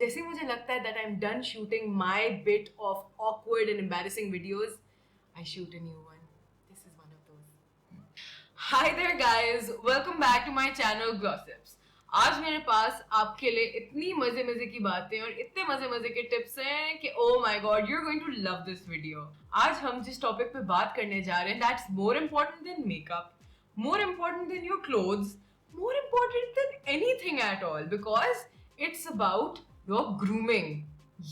जैसे मुझे लगता है that I'm done shooting my bit of awkward and embarrassing videos, I shoot a new one. This is one of those. Hi there guys, welcome back to my channel Gossips. आज मेरे पास आपके लिए इतनी मजे मजे की बातें और इतने मजे मजे के टिप्स हैं कि oh my god, you're going to love this video. आज हम जिस टॉपिक पे बात करने जा रहे हैं, that's more important than makeup, more important than your clothes, more important than anything at all, because it's about your grooming.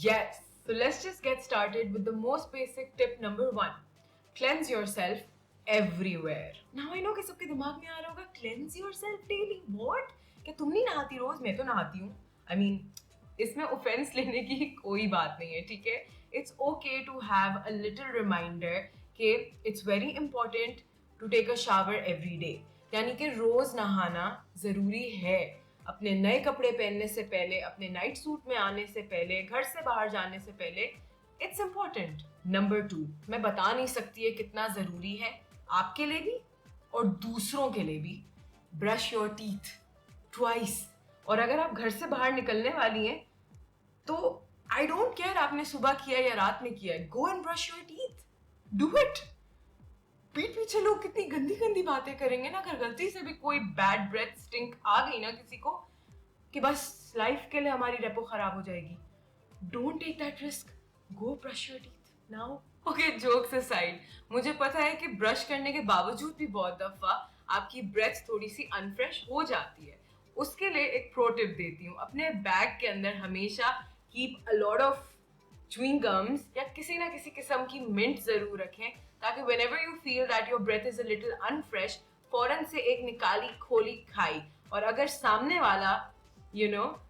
Yes. So let's just get started with the most basic tip number 1. Cleanse yourself everywhere. Now I know कि सबके दिमाग में आ रहा होगा cleanse yourself daily. What? क्या तुम नहीं नहाती रोज? मैं तो नहाती हूँ. I mean, इसमें offense लेने की कोई बात नहीं है, ठीक है? It's okay to have a little reminder कि it's very important to take a shower every day. यानी कि रोज नहाना जरूरी है. अपने नए कपड़े पहनने से पहले, अपने नाइट सूट में आने से पहले, घर से बाहर जाने से पहले, इट्स इम्पोर्टेंट. नंबर 2, मैं बता नहीं सकती है कितना जरूरी है आपके लिए भी और दूसरों के लिए भी. Brush your teeth twice. और अगर आप घर से बाहर निकलने वाली हैं तो आई डोंट केयर आपने सुबह किया या रात में किया है, go and brush your teeth. Do it. पीठ पीछे लोग कितनी गंदी गंदी बातें करेंगे ना, अगर गलती से भी कोई बैड ब्रेथ स्टिंक आ गई ना किसी को, कि बस लाइफ के लिए हमारी रेपो खराब हो जाएगी. Don't take that risk. Go brush your teeth now. Okay, jokes aside, मुझे पता है कि ब्रश करने के बावजूद भी बहुत दफा आपकी ब्रेथ थोड़ी सी अनफ्रेश हो जाती है. उसके लिए एक प्रो टिप देती हूँ. अपने बैग के अंदर हमेशा keep a lot of chewing gums या किसी ना किसी किस्म की मिंट जरूर रखें, ताकि whenever you feel that your breath is a little unfresh, फौरन से एक निकाली खोली खाई. और अगर सामने वाला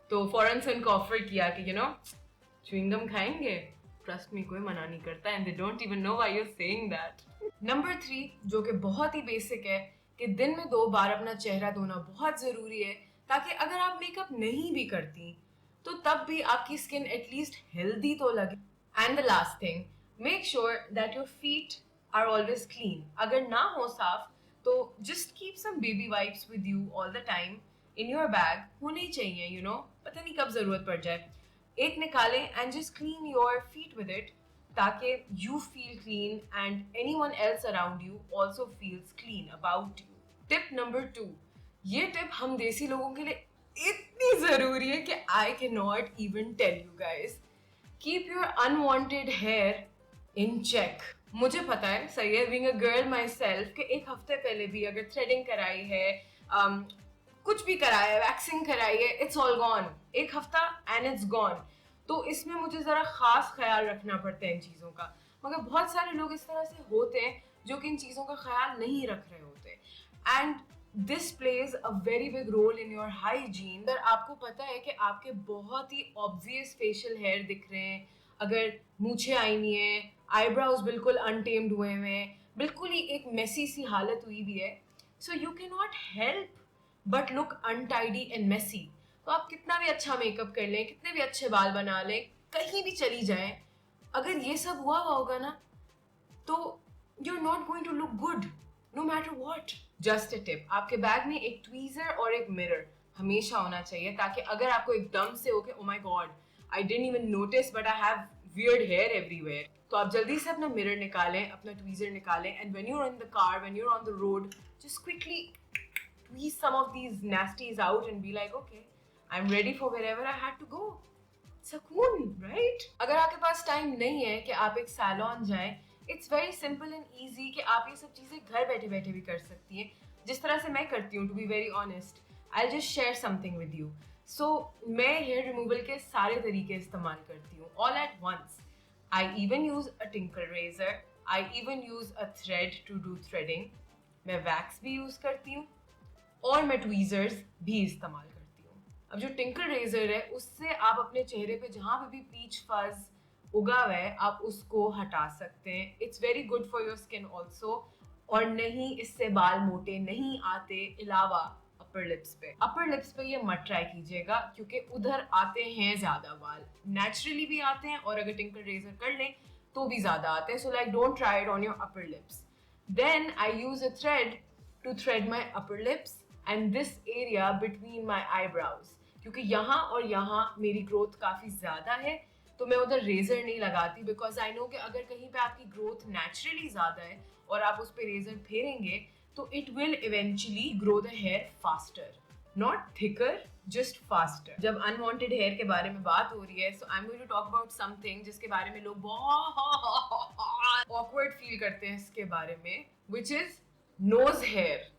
तो फौरन से उनको ऑफर किया कि च्युइंग गम खाएंगे, ट्रस्ट मी कोई मना नहीं करता, and they don't even know why you are saying that. Number 3, जो कि बहुत ही बेसिक है, कि दिन में 2 बार अपना चेहरा धोना बहुत जरूरी है, ताकि अगर आप मेकअप नहीं भी करती तो तब भी आपकी स्किन एटलीस्ट हेल्दी तो लगे. And the last thing, make sure that your feet are always clean. अगर ना हो साफ तो just keep some baby wipes with you all the time in your bag. होने ही चाहिए, पता नहीं कब जरूरत पड़ जाए. एक निकालें and just clean your feet with it, ताकि you feel clean and anyone else around you also feels clean about you. Tip number 2, ये टिप हम देसी लोगों के लिए इतनी जरूरी है कि I can not even tell you guys. Keep your unwanted hair in check. मुझे पता है, सही है, being a girl myself, कि एक हफ्ते पहले भी अगर थ्रेडिंग कराई है, कुछ भी कराया है, वैक्सिंग कराई है, इट्स ऑल गॉन. एक हफ्ता एंड इट्स गॉन. तो इसमें मुझे जरा खास ख्याल रखना पड़ता है इन चीजों का. मगर बहुत सारे लोग इस तरह से होते हैं जो कि इन चीजों का ख्याल नहीं रख रहे होते, and this plays a very big role in your hygiene. अगर आपको पता है कि आपके बहुत ही ऑब्वियस फेशियल हेयर दिख रहे हैं, अगर मूछें आई नहीं है, आईब्राउज बिल्कुल अनटेम्ड हुए हैं, बिल्कुल ही एक मेसी सी हालत हुई भी है, so you can not help but look untidy and messy. तो आप कितना भी अच्छा मेकअप कर लें, कितने भी अच्छे बाल बना लें, कहीं भी चली जाएं, अगर ये सब हुआ होगा ना, तो you are not going to look good no matter what. Just a tip, आपके बैग में एक ट्वीजर और एक मिरर हमेशा होना चाहिए, ताकि अगर आपको एकदम से हो कि oh my god, I didn't even notice but I have weird hair everywhere, तो आप जल्दी से अपना मिरर निकालें, अपना ट्वीजर निकालें, and when you are in the car, when you are on the road, just quickly tweeze some of these nasties out and be like, okay, I'm ready for wherever I had to go. सकून, right? अगर आपके पास time नहीं है कि आप एक salon जाएं, it's very simple and easy कि आप ये सब चीजें घर बैठे बैठे भी कर सकती हैं, जिस तरह से मैं करती हूँ. To be very honest, I will just share something with you. So मैं हेयर रिमूवल के सारे तरीके इस्तेमाल करती हूँ all at once. I even use a tinkle razor, I even use a thread to do threading, मैं wax भी use करती हूँ और मैं ट्वीजर्स भी इस्तेमाल करती हूँ. अब जो टिंकल रेजर है, उससे आप अपने चेहरे पे जहाँ पे भी पीच फज उगा हुआ है, आप उसको हटा सकते हैं. It's very good for your skin also. और नहीं, इससे बाल मोटे नहीं आते. अलावा अपर लिप्स पे ये मत ट्राई कीजिएगा, क्योंकि उधर आते हैं ज्यादा बाल, नेचुरली भी आते हैं, और अगर टिंकल रेजर कर लें तो भी ज्यादा आते हैं. So like don't try it on your upper lips. Then I use a thread to thread my upper lips and this area between my eyebrows, क्योंकि यहाँ और यहाँ मेरी ग्रोथ काफ़ी ज़्यादा है, तो मैं उधर रेजर नहीं लगाती, बिकॉज आई नो कि अगर कहीं पे आपकी ग्रोथ नेचुरली ज़्यादा है और आप उस पर रेजर फेरेंगे तो it will eventually grow the hair faster, not thicker, just faster. जब अनवांटेड हेयर के बारे में बात हो रही है, so I am going to talk about something जिसके बारे में लोग बहुत ऑकवर्ड फील करते हैं इसके बारे में, which is nose hair.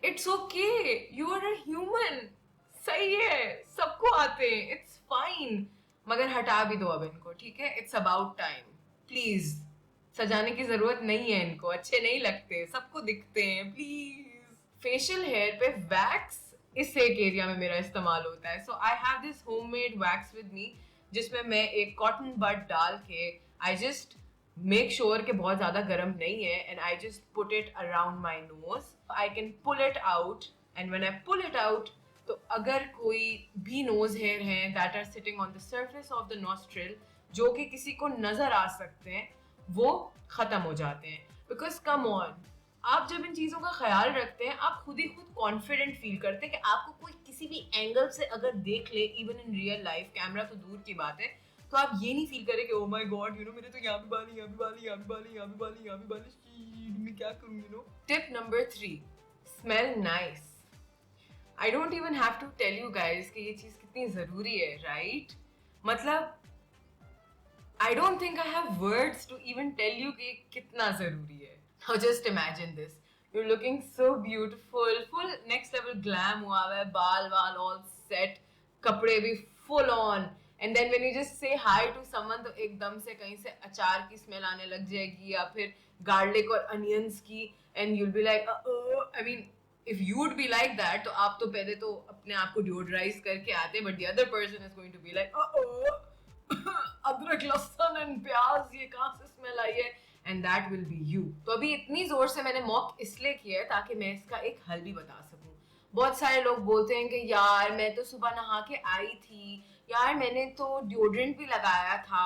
It's okay, you are a human, सही है, सबको आते हैं, इट्स फाइन, मगर हटा भी दो अब इनको, ठीक है? It's about time. प्लीज, सजाने की जरूरत नहीं है इनको, अच्छे नहीं लगते, सबको दिखते हैं, प्लीज. फेशियल हेयर पे वैक्स इस एक एरिया में मेरा इस्तेमाल होता है. So I have this homemade wax with me, जिसमें मैं एक कॉटन बड डाल के आई जस्ट मेक श्योर कि बहुत ज़्यादा गर्म नहीं है, and I just put it around my nose. I can pull it out, and when I pull it out, तो अगर कोई भी नोज हेयर हैं that are sitting on the surface of the nostril, जो कि किसी को नजर आ सकते हैं, वो खत्म हो जाते हैं. बिकॉज कम ऑन, आप जब इन चीज़ों का ख्याल रखते हैं, आप खुद ही खुद कॉन्फिडेंट फील करते हैं कि आपको कोई किसी भी एंगल से अगर देख ले, even in real life, camera तो दूर की बात है, तो आप ये नहीं फील करें कि oh my God, you know, मेरे तो यहाँ भी बाल, यहाँ भी बाल, यहाँ भी बाल, यहाँ भी बाल, यहाँ भी बाल, मैं क्या करूँ, you know. Tip number 3, smell nice. I don't even have to tell you guys कि ये चीज़ कितनी ज़रूरी है, राइट? मतलब I don't think I have words to even tell you कि कितना ज़रूरी है. Now just imagine this. You're looking so beautiful, full next level glam हुआ है, बाल वाल all set, कपड़े भी full on, and then when you just say hi to someone, तो एकदम से कहीं से अचार की स्मेल आने लग जाएगी या फिर गार्लिक और अनियंस की, and you'll be like, I mean, if you would be like that, तो आप तो पहले तो अपने आप को डिओड्राइज करके आते, but the other person is going to be like, अदरक लहसुन एंड प्याज, ये कहाँ से स्मेल आई है, and that will be you. तो अभी इतनी जोर से मैंने मॉक इसलिए किया है ताकि मैं इसका एक हल भी बता सकूं. बहुत सारे लोग बोलते हैं कि यार मैं तो सुबह नहा के आई थी, यार मैंने तो डिओड्रेंट भी लगाया था,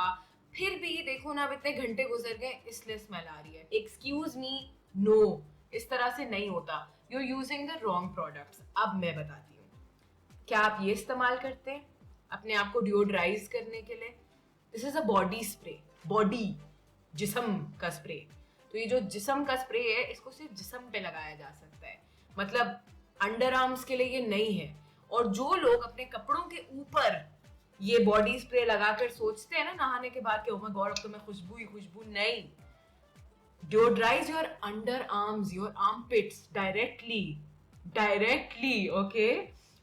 फिर भी देखो ना अब इतने घंटे गुजर गए इसलिए स्मेल आ रही है. एक्सक्यूज मी, नो, इस तरह से नहीं होता. You are using the wrong products. अब मैं बताती हूँ. क्या आप ये इस्तेमाल करते हैं अपने आप को डिओड्राइज करने के लिए? This is a body spray, body, जिस्म का स्प्रे. तो ये जो जिस्म का स्प्रे है, इसको सिर्फ जिस्म पे लगाया जा सकता है, मतलब अंडर आर्म्स के लिए ये नहीं है. और जो लोग अपने कपड़ों के ऊपर ये बॉडी स्प्रे लगाकर सोचते हैं ना नहाने के बाद कि ओह माय गॉड अब तो मैं खुशबू ही खुशबू, नहीं. Deodorise your under arms, your armpits directly, okay?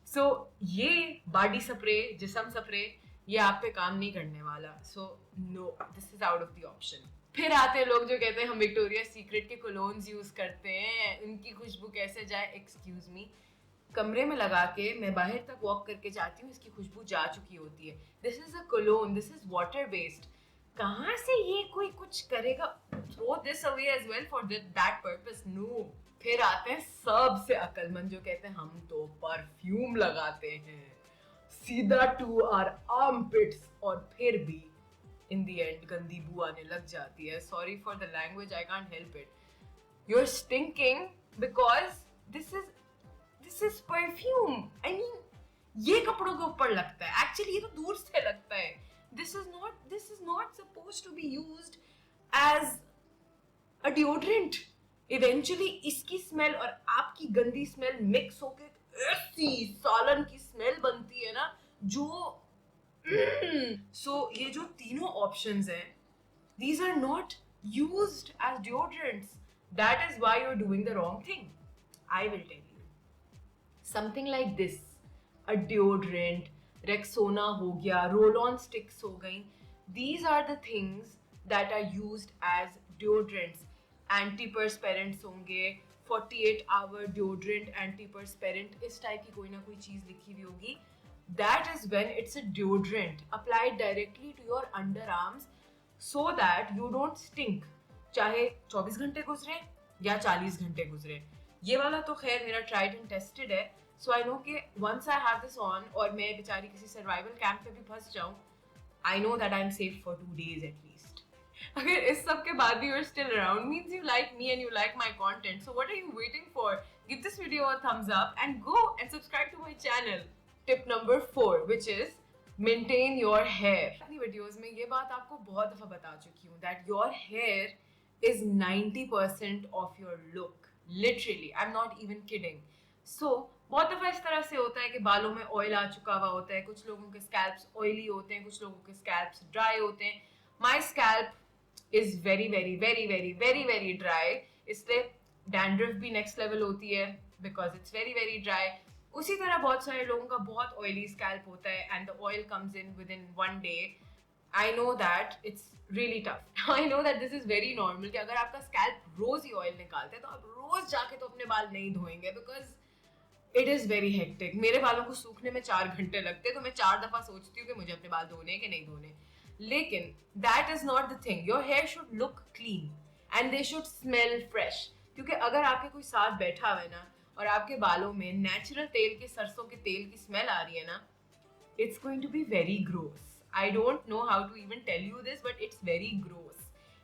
So ये बॉडी स्प्रे, जिस्म स्प्रे, ये आप पे काम नहीं करने वाला. So no, this is out of the option. फिर आते हैं लोग जो कहते हैं हम विक्टोरिया सीक्रेट के कोलोन्स यूज करते हैं, उनकी खुशबू कैसे जाए. एक्सक्यूज मी, कमरे में लगा के मैं बाहर तक वॉक करके जाती हूँ, इसकी खुशबू जा चुकी होती है. This is a cologne, this is water based. कहाँ से ये कोई कुछ करेगा? Throw this away as well for that purpose. No. फिर आते हैं सबसे अक्लमंद जो कहते हैं हम तो परफ्यूम लगाते हैं सीधा टू आवर आर्मपिट्स, और फिर भी इन द एंड गंदी बू आने लग जाती है. Sorry for the language, I can't help it. You are stinking because this is perfume. I mean, ये कपड़ों के ऊपर लगता है, एक्चुअली ये तो दूर से लगता है. This is not supposed to be used as a deodorant. Eventually इसकी स्मेल और आपकी गंदी स्मेल मिक्स होके ऐसी सालन की स्मेल बनती है ना, जो सो ये जो तीनों ऑप्शंस हैं, these are not used as deodorants. That is why you're doing the wrong thing. I will tell you. Something like this, a deodorant, Rexona हो गया, roll-on sticks हो गई. These are the things that are used as deodorants. Antiperspirants होंगे, 48-hour deodorant, antiperspirant, इस type की कोई ना कोई चीज़ लिखी हुई होगी. That is when it's a deodorant applied directly to your underarms so that you don't stink. चाहे 24 घंटे गुजरे या 40 घंटे गुजरे. ये वाला तो खैर मेरा tried and tested है. So I know कि once I have this on और मैं बेचारी किसी survival camp पे भी फंस जाऊँ, I know that I'm safe for 2 days at least. अगर इस सब के बाद भी you're still around, means you like me and you like my content. So what are you waiting for? Give this video a thumbs up and go and subscribe to my channel. Tip number 4 which is maintain your hair. अपनी videos में ये बात आपको बहुत दफा बता चुकी हूँ that your hair is 90% of your look. Literally, I'm not even kidding. So बहुत दफा इस तरह से होता है कि बालों में ऑयल आ चुका हुआ होता है, कुछ लोगों के स्कैल्प्स ऑयली होते हैं, कुछ लोगों के स्कैल्प्स ड्राई होते हैं. My scalp is very dry. इसलिए डैंड्रफ भी नेक्स्ट लेवल होती है बिकॉज इट्स वेरी ड्राई. उसी तरह बहुत सारे लोगों का बहुत ऑयली स्कैल्प होता है and the oil comes in with in one day. I know that it's really tough. I know that this is very normal कि अगर आपका स्कैल्प रोज ही ऑयल निकालते हैं तो आप रोज जाके तो अपने बाल नहीं धोएंगे because it is very hectic. मेरे बालों को सूखने में 4 घंटे लगते हैं तो मैं 4 दफा सोचती हूँ कि मुझे अपने बाल धोने कि नहीं धोने. लेकिन that is not the thing. Your hair should look clean and they should smell fresh. क्योंकि अगर आपके कोई साथ बैठा हुआ है ना और आपके बालों में नेचुरल तेल के सरसों के तेल की स्मेल आ रही है ना, it's going to be very gross. I don't know how to even tell you this, but it's very gross.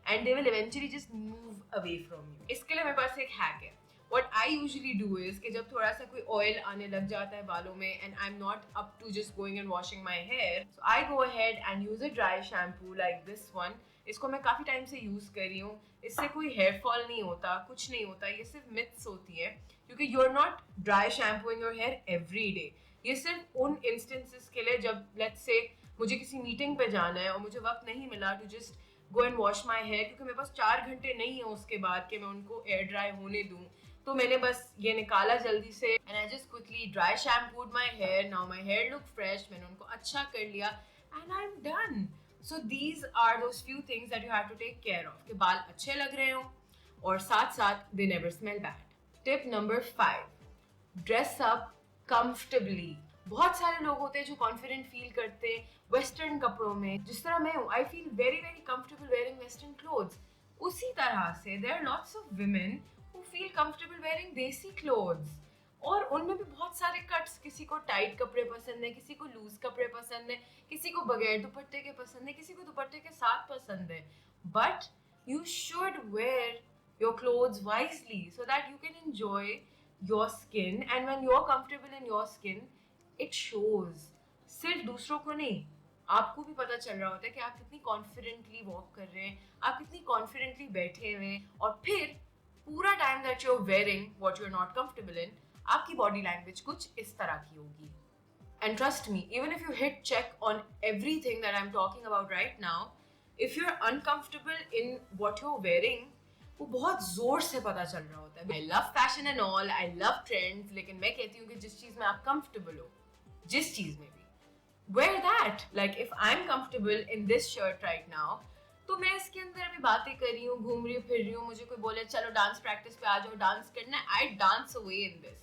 And they will eventually just move away from you. इसके लिए मेरे पास एक हैक है. What I usually do is कि जब थोड़ा सा कोई oil आने लग जाता है बालों में and I'm not up to just going and washing my hair, so I go ahead and use a dry shampoo like this one. इसको मैं काफ़ी टाइम से यूज़ कर रही हूँ. इससे कोई हेयर फॉल नहीं होता, कुछ नहीं होता. ये सिर्फ मिथ्स होती है क्योंकि you are not dry shampooing your hair every day. ये सिर्फ उन इंस्टेंसेस के लिए जब लेट्स से मुझे किसी मीटिंग पे जाना है और मुझे वक्त नहीं मिला to just go and wash my hair क्योंकि मेरे पास 4 घंटे नहीं है उसके बाद कि मैं उनको एयर ड्राई होने दूँ. तो मैंने बस ये निकाला जल्दी से and I just quickly dry shampooed my hair. Now my hair look fresh. मैंने उनको अच्छा कर लिया and I am done. So these are those few things that you have to take care of कि बाल अच्छे लग रहे हो और साथ साथ they never smell bad. Tip number 5, dress up comfortably. बहुत सारे लोग होते हैं जो कॉन्फिडेंट फील करते हैं वेस्टर्न कपड़ों में. जिस तरह मैं हूँ, I feel very comfortable wearing western clothes. उसी तरह से there are lots of women who feel comfortable wearing desi clothes. और उनमें भी बहुत सारे कट्स. किसी को टाइट कपड़े पसंद है, किसी को लूज कपड़े पसंद है, किसी को बगैर दुपट्टे के पसंद है, किसी को दुपट्टे के साथ पसंद है. But you should wear your clothes wisely so that you can enjoy your skin, and when you're comfortable in your skin it shows. सिर्फ दूसरों को नहीं, आपको भी पता चल रहा होता है कि आप कितनी कॉन्फिडेंटली वॉक कर रहे हैं, आप कितनी कॉन्फिडेंटली बैठे हुए हैं. और फिर पूरा time that you are wearing what you are not comfortable in, आपकी बॉडी लैंग्वेज कुछ इस तरह की होगी. And trust me, even if you hit check on everything that I'm talking about right now, if you're uncomfortable in what you're wearing, वो बहुत जोर से पता चल रहा होता है. I love fashion and all, I love trends, लेकिन मैं कहती हूँ कि जिस चीज में आप कंफर्टेबल हो, जिस चीज में भी, wear that. Like if I am comfortable in this shirt right now, तो मैं इसके अंदर अभी बातें कर रही हूँ, घूम रही हूँ, फिर रही हूँ. मुझे कोई बोले चलो डांस प्रैक्टिस पे आ जाओ, डांस करना है, I dance away in this.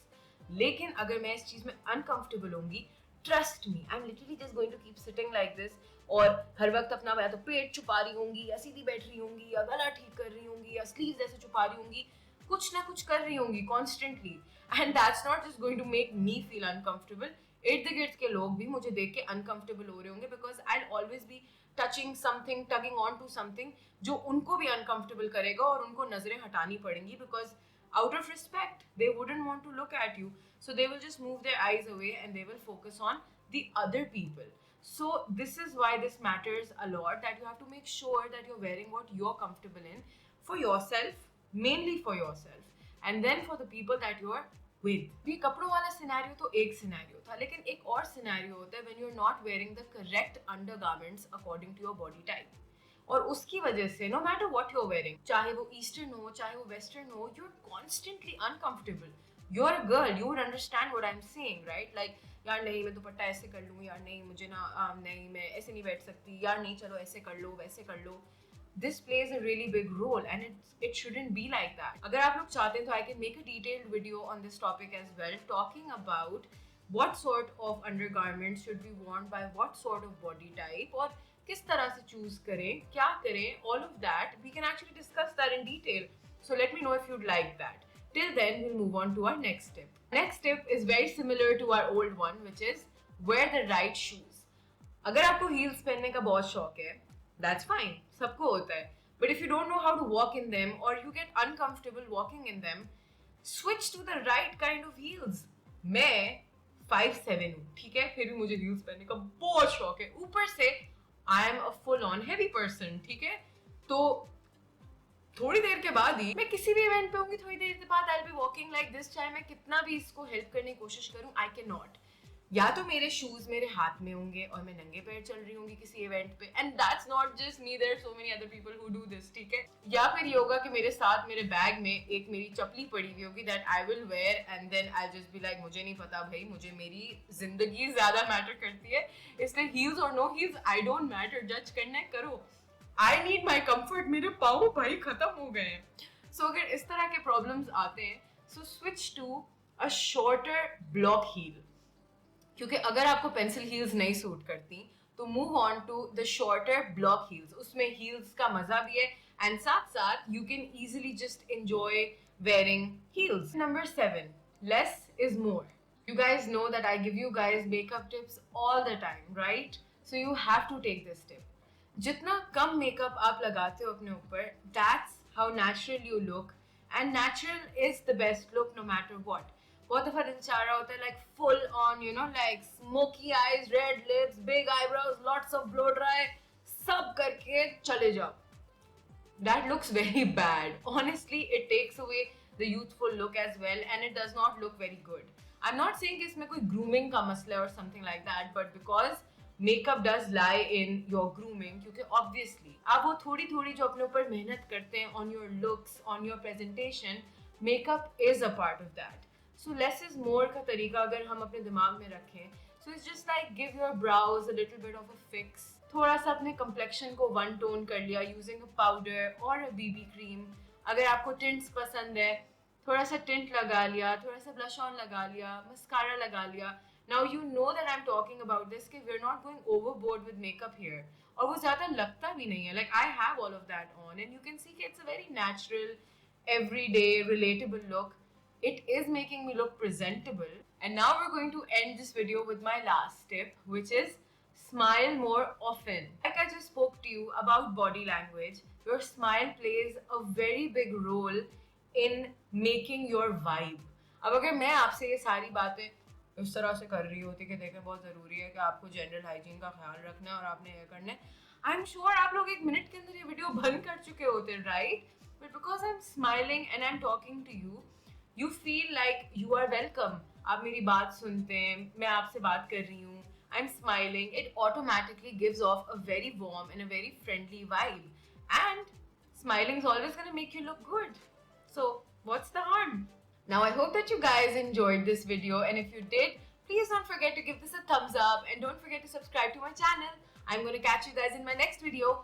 लेकिन अगर मैं इस चीज में अनकंफर्टेबल होंगी, trust me, I am literally just going to keep sitting like this और हर वक्त अपना या तो पेट छुपा रही होंगी या सीधी बैठ रही होंगी या गला ठीक कर रही होंगी या स्लीव्स ऐसे छुपा रही होंगी, कुछ ना कुछ कर रही होंगी constantly. And that's not just going to make me feel uncomfortable. इर्द गिर्द के लोग भी मुझे देख के अनकंफर्टेबल हो रहे होंगे because I always be touching something, tugging on to something जो उनको भी अनकंफर्टेबल करेगा और उनको नजरें हटानी पड़ेंगी because out of respect they wouldn't want to look at you, so they will just move their eyes away and they will focus on the other people. So this is why this matters a lot, that you have to make sure that you're wearing what you're comfortable in for yourself, mainly for yourself, and then for the people that you're with. ये कपड़ों वाला scenario तो एक scenario था, लेकिन एक और scenario होता है when you're not wearing the correct undergarments according to your body type. और उसकी वजह से no matter what you are wearing, चाहे वो ईस्टर्न हो चाहे वो वेस्टर्न हो, you are constantly uncomfortable. You are a girl, you would understand what I am saying, right? Like यार नहीं मैं दुपट्टा ऐसे कर लूँ, यार नहीं मुझे ना नहीं मैं ऐसे नहीं बैठ सकती, यार नहीं चलो ऐसे कर लो वैसे कर लो. This plays a really big role and it shouldn't be like that. अगर आप लोग चाहते हैं तो I can make a detailed video on this topic as well, talking about what sort of undergarments should be worn by what sort of body type और किस तरह से choose करें, क्या करें, all of that. We can actually discuss that in detail. So let me know if you'd like that. Till then, we'll move on to our next tip. Next tip is very similar to our old one, which is wear the right shoes. अगर आपको heels पहनने का बहुत शौक है, that's fine, सबको होता है. But if you don't know how to walk in them or you get uncomfortable walking in them, switch to the right kind of heels. मैं 5'7" हूँ, ठीक है, फिर भी मुझे हील्स पहनने का बहुत शौक है. ऊपर से I am a full on heavy person, ठीक है. तो थोड़ी देर के बाद ही मैं किसी भी इवेंट पे होंगी, थोड़ी देर के बाद I will be walking like this. चाहे मैं कितना भी इसको हेल्प करने की कोशिश करूं, आई कैन नॉट. या तो मेरे शूज मेरे हाथ में होंगे और मैं नंगे पैर चल रही होंगी किसी इवेंट पे, and that's not just me, there are so many other people who do this, ठीक है. या फिर ये होगा कि मेरे साथ मेरे बैग में एक मेरी चपली पड़ी हुई होगी that I will wear, and then I just be like मुझे नहीं पता भाई, मुझे मेरी जिंदगी ज्यादा मैटर करती है, इसलिए हील्स और no heels I don't matter, जज करना है करो. आई नीड माई कंफर्ट, मेरे पाँव भाई खत्म हो गए हैं. सो अगर इस तरह के प्रॉब्लम्स आते हैं, so switch to a shorter block heel. क्योंकि अगर आपको पेंसिल हील्स नहीं सूट करती तो move on to the shorter block heels. उसमें हील्स का मजा भी है, एंड साथ साथ you can easily just enjoy wearing heels. Number 7, less is more. You guys know that I give you guys makeup tips all the time, right? So you have to take this tip. जितना कम makeup आप लगाते हो अपने ऊपर, that's how natural you look, and natural is the best look no matter what. बहुत दफा दिल चाह रहा होता है like full on, you know, like smoky eyes, red lips, big eyebrows, lots of blow dry, सब करके चले जाओ. That looks very bad. Honestly, it takes away the youthful look as well, and it does not look very good. I'm not saying कि इसमें कोई grooming का मसला or something like that, but because makeup does lie in your grooming, क्योंकि obviously आप वो थोड़ी थोड़ी जो अपने ऊपर मेहनत करते हैं on your looks, on your presentation, makeup is a part of that. So less is more का तरीका अगर हम अपने दिमाग में रखें, so it's just like give your brows a little bit of a fix. थोड़ा सा अपने complexion को one tone कर लिया using a powder or a BB cream. अगर आपको tints पसंद है, थोड़ा सा tint लगा लिया, थोड़ा सा blush on लगा लिया, mascara लगा लिया. Now you know that I'm talking about this कि we're not going overboard with makeup here. और वो ज़्यादा लगता भी नहीं है. Like I have all of that on, and you can see कि it's a very natural, everyday, relatable look. It is making me look presentable. And now we're going to end this video with my last tip, which is smile more often. Like I just spoke to you about body language, your smile plays a very big role in making your vibe. अब अगर मैं आपसे ये सारी बातें इस तरह से कर रही होती कि देखें बहुत ज़रूरी है कि आपको जनरल हाइजीन का ख्याल रखना है और आपने ये करना है, आई एम श्योर आप लोग एक मिनट के अंदर ये वीडियो बंद कर चुके होते, right? But because I am smiling and I am talking to you, you feel like you are welcome. आप मेरी बात सुनते हैं, मैं आपसे बात कर रही हूँ, I'm smiling, it automatically gives off a very warm and a very friendly vibe. And smiling is always going to make you look good. So what's the harm? Now I hope that you guys enjoyed this video, and if you did, please don't forget to give this a thumbs up and don't forget to subscribe to my channel. I'm going to catch you guys in my next video.